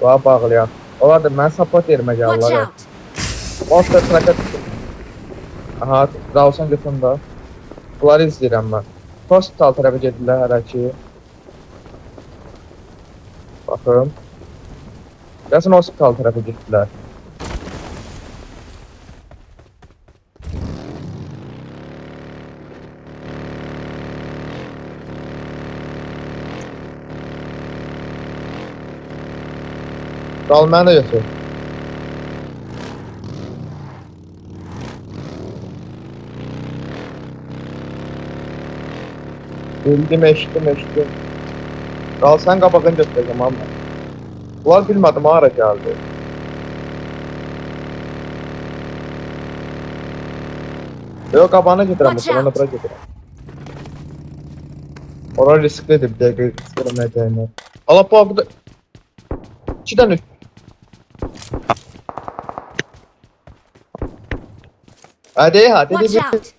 Daha bağlayan. Onlar da mən support yerimə Watch gəlirlər. out! Monster truck'a düşdüm. Aha, Ravsan götüründə. Bunları izləyirəm mən. Hospital tərəfə gedirlər hələ ki. Baxın. Gəlsin hospital tərəfə getdilər. Dal mənə götür. Bildim, eşitdim. Dal sən qabağını götürəcəm amma. Bunlar bilmədim hara gəldi. Yox, qabağına gedirəm, Watch ona out. bura gedirəm. Ora risklidir, bir dəqiqə risk eləməyəcəyini. Allah bu burada... 2 dənə üst. Hadi, Watch out!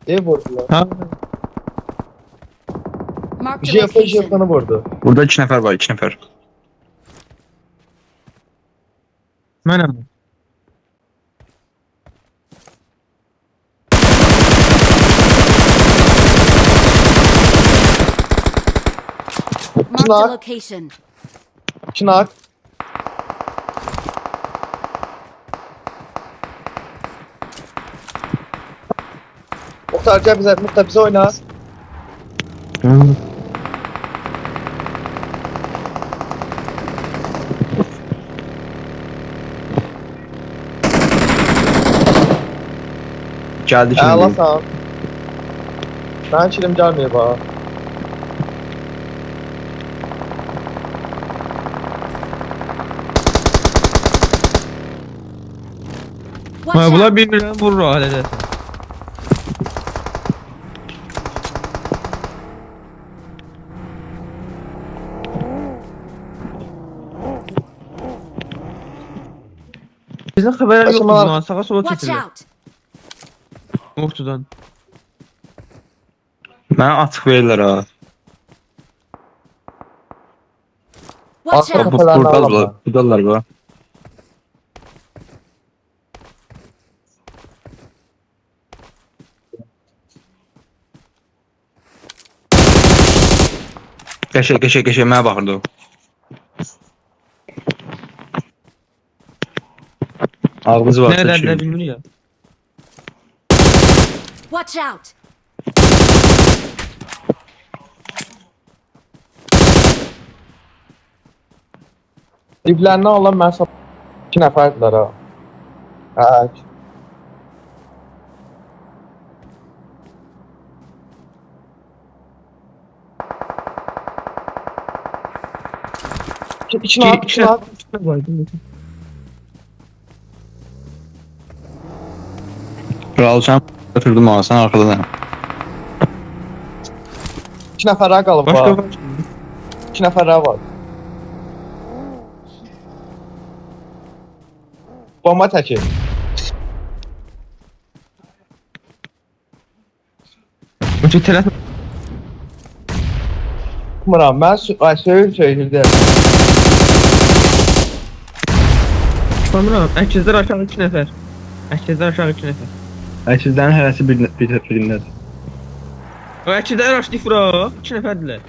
Dev vurdular. Ha. Marked a location. Jefanı vurdu. Burada 2 nəfər var, 2 nəfər. Mənəm. Marked a location. Çınak. Muhtar gel bize, Muhtar bize oyna. Gəldi ki. Allah sağ ol. Ben kilim gelmiyor bana. Watch Ha, bunlar out! birbirine vurur o halde. Bizden haber yok Aşamalar- mu? Sağa sola Watch çekildi. out! Ortadan. Mənə açıq verirlər ha. Watch Arka out! kapı- Kafalarını Buradalar, alamam. buradalar bu. Qəşəng mənə baxırdı o. Ağzı var. Nereden bilmiyor ya. Watch out! Diblərindən alan mən sap... 2 nəfərdirlər ha. Hə. İçine at, içine at. Raulcan götürdüm ha, sən arxadan. 2 nəfər daha qalıb Başka var. var. 2 nəfər daha var. Bomba təki. Çünkü telefon. Bilmirəm, mən söyürdüm. Sanırım. Erkekler aşağı 2 nefer. Erkekler aşağı 2 nefer. Sizlərin hərəsi birindədir. O erkekler aşağı fura. 2 neferdiler.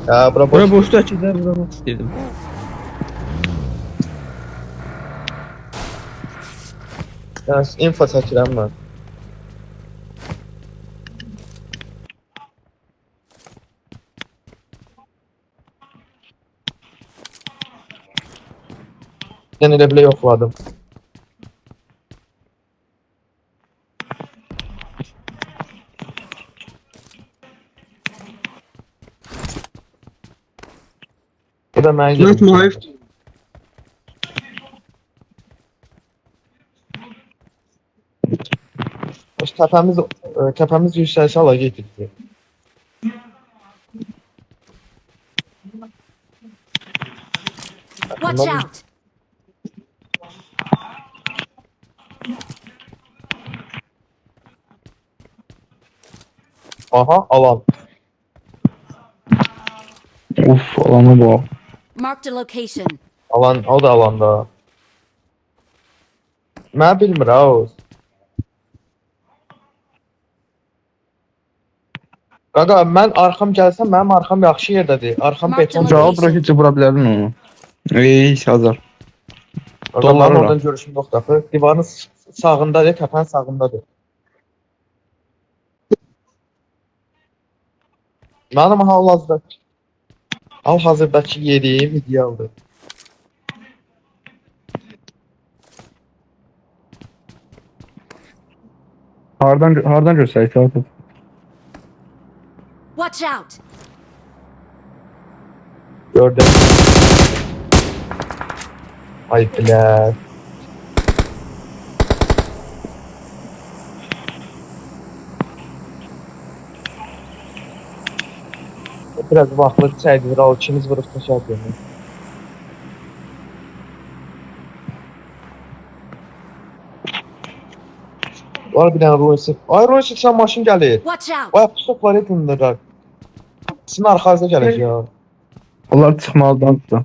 Ya bura boş. Bura boştu erkekler vurmak istedim. Yani info çəkirəm mən. Yəni elə belə yoxladım. Bu da mən Evet muhalif. Təpəmiz yüksəlsə ala gedirdi. Watch out! Aha, alan. Uf, alana bak. Marked a location. Alan, o da alanda. Mən bilmir ha o. Qaqa, mən arxam gəlsəm, mənim arxam yaxşı yerdədir. Arxam Mark beton. the Cavab bırak hiç vura bilərdin onu. Ey, hazır. Qaqa, Dollar mənim ora. oradan görüşüm yoxdur axı. Divarın sağındadır, təpənin sağındadır. Mənim hal-hazırdakı yerim idealdır. Hardan göstərik Cavab? Watch out! Gördüm. Ay bilə. Biraz vaxtlı çəkdir, o ikimiz vurub təşəkkür edirəm. Var bir dənə Royce. Ay Royce sən maşın gəlir. Watch out! Ay pusaqları etmirlər. Sizin arxanızda gələcək. Onlar çıxmalıdansa.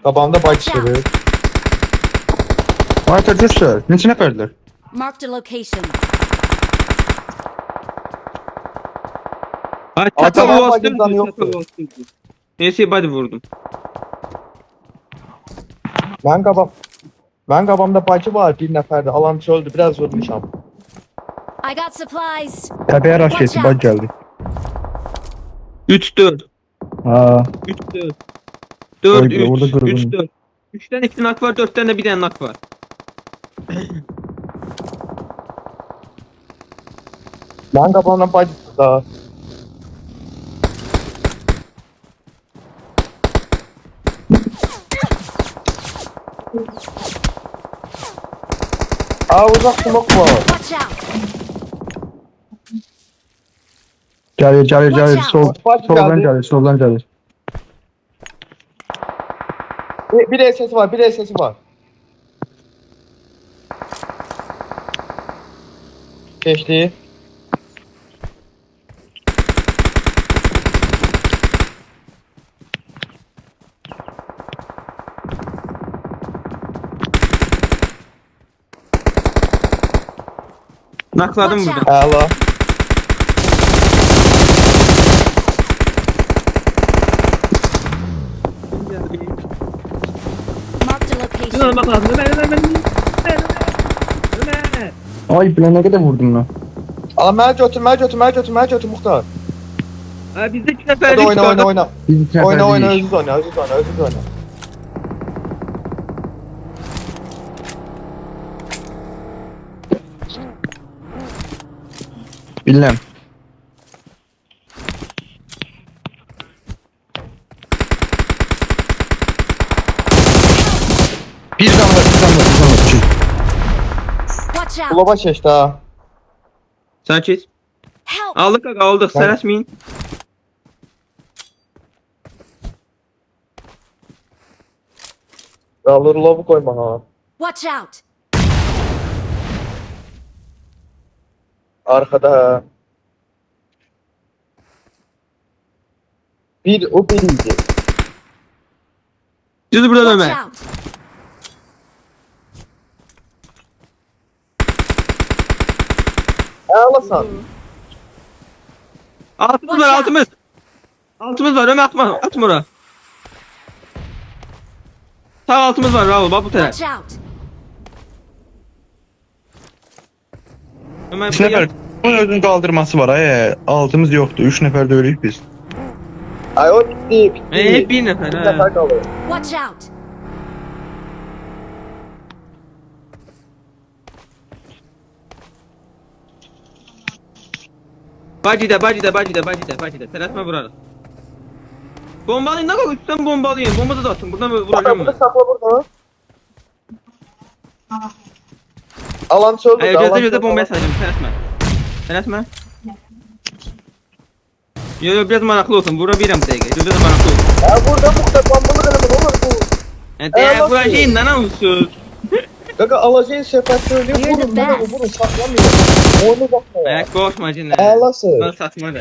Qabağımda bayq çıxır. Ay, göstər. Neçə nəfərdir? Marked a location. Ay Adam çatalı var, bastım. bacımdan yoktu. Çatalı bastım. Neyse body vurdum. Mən qabağımda bayqı var, bir nəfərdir. Alan çöldü, biraz vurmuşam. I got supplies. Təpəyə raş getdi, bak gəldi. 3-4. Ha, 3-4. 4 Orada 3 kırıldım. 3 4. 3'ten 2 nak var, 4'ten de bir tane nak var. Mən qabağımda bayqı da. Aa, uzaq smoke var. Watch out! gəlir. Bak Soldan geldi. gəlir, soldan gəlir. Bir sesi var, bir sesi var. Geçti. Nakladım Watch burada. Əla. Marked a Şuna location. bak lazım. Ömer. Ay, bilən nə qədər vurdum lan. Ala mənə götür Muxtar. Abi bizde 2 Hadi neferlik oyna. Biz iki Oyna, nəfərdik. özünüz oyna. Bilmem. Bir can var. Watch out! Kulaba keçdi ha. Sen kes. Help! Aldık aga aldık. Ben- Serasmin. Qalır lobu koyma ha. Watch out! Arkada ha. O biriydi. Düz burada Watch Ömer. out! Ağlasan. Altımız Watch var out. altımız. Altımız var Ömer atma oraya. Sağ altımız var Raul bak bu taraf. Watch out! Ömer 3 buraya nəfər. Onun özünün qaldırması var. Altımız yoxdur. 3 nəfər də ölüyük biz. Ay o bitti. hep bir nefer Bir ha. nefer qalır. Watch out! Bacide. Teratma vurarız. Bombalayın ne kadar üstten bombalayın. Bomba da atın. Buradan vuracağım Burada ben. sakla burada. Alan çöldü. Hayır gözde bombaya sayacağım. Teratma. Yo biraz maraklı olsun. Vurabilirim DG. Gözde de maraklı olsun. Ya burada Muxtar bombalı qalır. Olur bu. Yani DG nasıl? vuracağın lan olsun. Qaqa alacağın sefer söyleyip You're the vurun, mənə best. vurun, saklamayın. Oyunu bakma ya. Ayak korkma cinler. Ağlasın. Ben satma da.